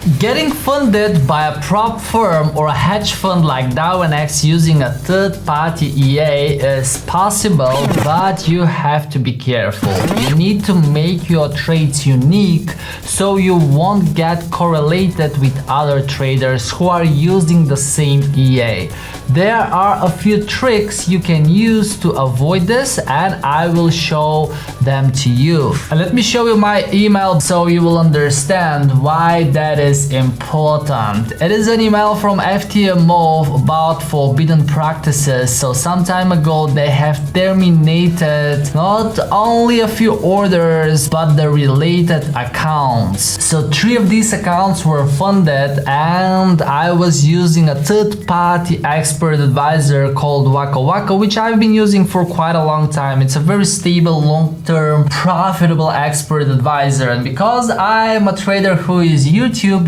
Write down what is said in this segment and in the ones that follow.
Getting funded by a prop firm or a hedge fund like DAO using a third-party EA is possible, but you have to be careful. You need to make your trades unique so you won't get correlated with other traders who are using the same EA. There are a few tricks you can use to avoid this, and I will show them to you. And let me show you my email so you will understand why that is important. It is an email from FTMO about forbidden practices. So some time ago they have terminated not only a few orders but the related accounts. So 3 of these accounts were funded, and I was using a third-party expert advisor called Waka, which I've been using for quite a long time. It's a very stable, long-term, profitable expert advisor. And because I'm a trader who is YouTubing,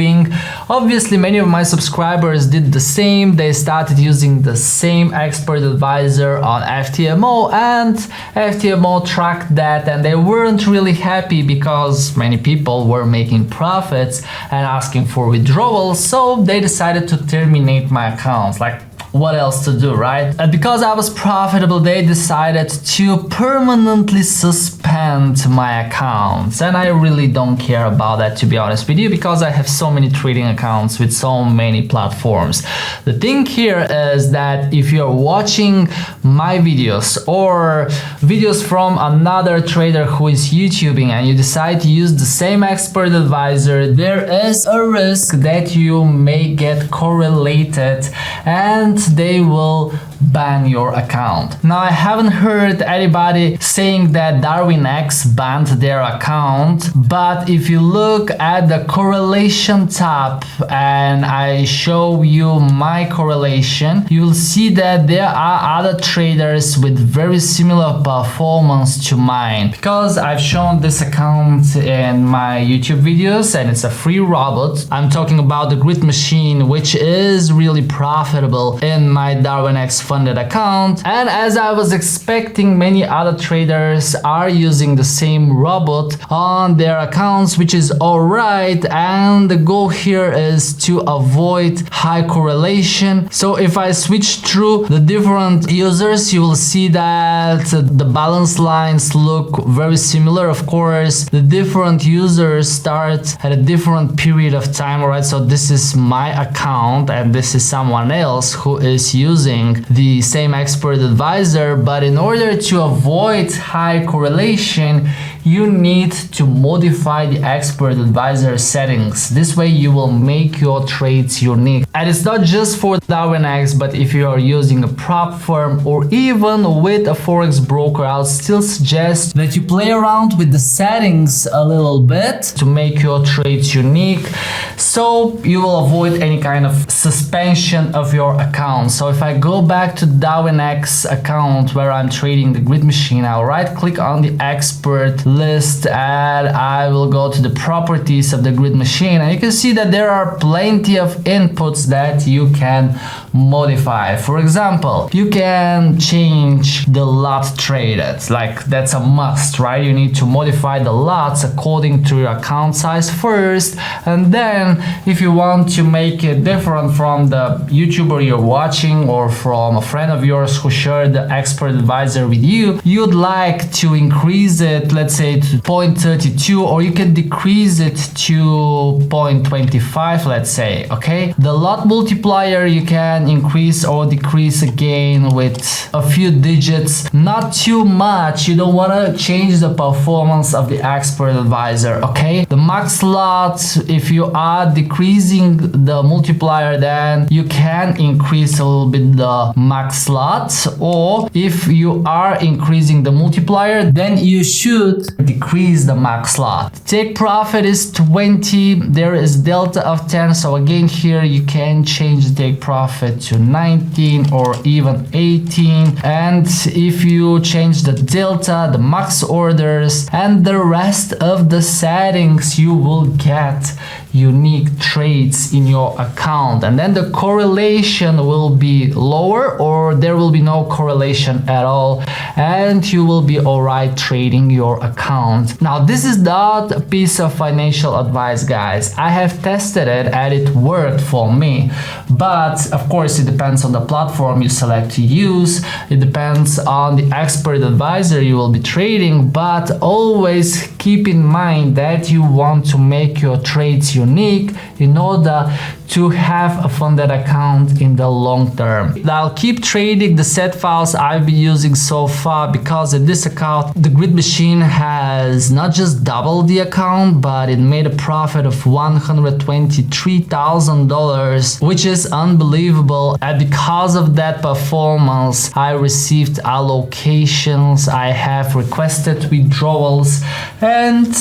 obviously many of my subscribers did the same. They started using the same expert advisor on FTMO, and FTMO tracked that, and they weren't really happy because many people were making profits and asking for withdrawals. So they decided to terminate my accounts. Like, what else to do, right? And because I was profitable, they decided to permanently suspend my accounts. And I really don't care about that, to be honest with you, because I have so many trading accounts with so many platforms. The thing here is that if you're watching my videos or videos from another trader who is YouTubing and you decide to use the same expert advisor, there is a risk that you may get correlated and they will ban your account. Now, I haven't heard anybody saying that DarwinX banned their account, but if you look at the correlation tab and I show you my correlation, you'll see that there are other traders with very similar performance to mine. Because I've shown this account in my YouTube videos and it's a free robot. I'm talking about the grid machine, which is really profitable in my DarwinX funded account, and as I was expecting, many other traders are using the same robot on their accounts, which is alright, and the goal here is to avoid high correlation. So if I switch through the different users, you will see that the balance lines look very similar. Of course, the different users start at a different period of time, alright? So this is my account and this is someone else who is using the same expert advisor, but in order to avoid high correlation, you need to modify the expert advisor settings. This way you will make your trades unique. And it's not just for DarwinX, but if you are using a prop firm or even with a forex broker, I'll still suggest that you play around with the settings a little bit to make your trades unique, so you will avoid any kind of suspension of your account. So if I go back to DarwinX account where I'm trading the grid machine, I'll right click on the expert list and I will go to the properties of the grid machine, and you can see that there are plenty of inputs that you can modify. For example, you can change the lot traded, like that's a must, right? You need to modify the lots according to your account size first, and then if you want to make it different from the YouTuber you're watching or from a friend of yours who shared the expert advisor with you, you'd like to increase it, let's say to 0.32, or you can decrease it to 0.25, let's say, okay? The lot multiplier you can increase or decrease again with a few digits, not too much. You don't want to change the performance of the expert advisor, okay? The max lot, if you are decreasing the multiplier, then you can increase a little bit the max lot, or if you are increasing the multiplier, then you should decrease the max lot. Take profit is 20, there is delta of 10, so again here you can change the take profit to 19 or even 18, and if you change the delta, the max orders and the rest of the settings, you will get unique trades in your account, and then the correlation will be lower, or there will be no correlation at all, and you will be alright trading your account. Now, this is not a piece of financial advice, guys. I have tested it and it worked for me, but of course it depends on the platform you select to use. It depends on the expert advisor you will be trading, but always keep in mind that you want to make your trades unique in order to have a funded account in the long term. I'll keep trading the set files I've been using so far, because in this account the grid machine has not just doubled the account, but it made a profit of $123,000, which is unbelievable. And because of that performance, I received allocations, I have requested withdrawals, and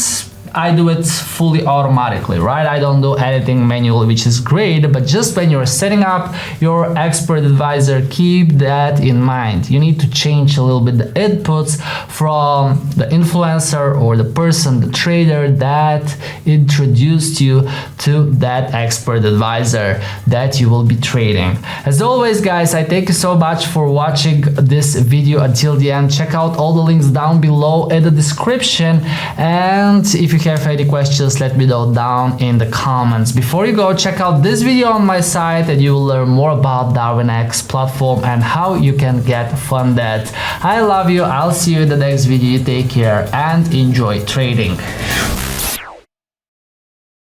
I do it fully automatically, right? I don't do anything manually, which is great, but just when you're setting up your expert advisor, keep that in mind. You need to change a little bit the inputs from the influencer or the person, the trader that introduced you to that expert advisor that you will be trading. As always, guys, I thank you so much for watching this video until the end. Check out all the links down below in the description, and if you have any questions, let me know down in the comments. Before you go, check out this video on my site and you will learn more about DarwinX platform and how you can get funded. I love you. I'll see you in the next video. Take care and enjoy trading.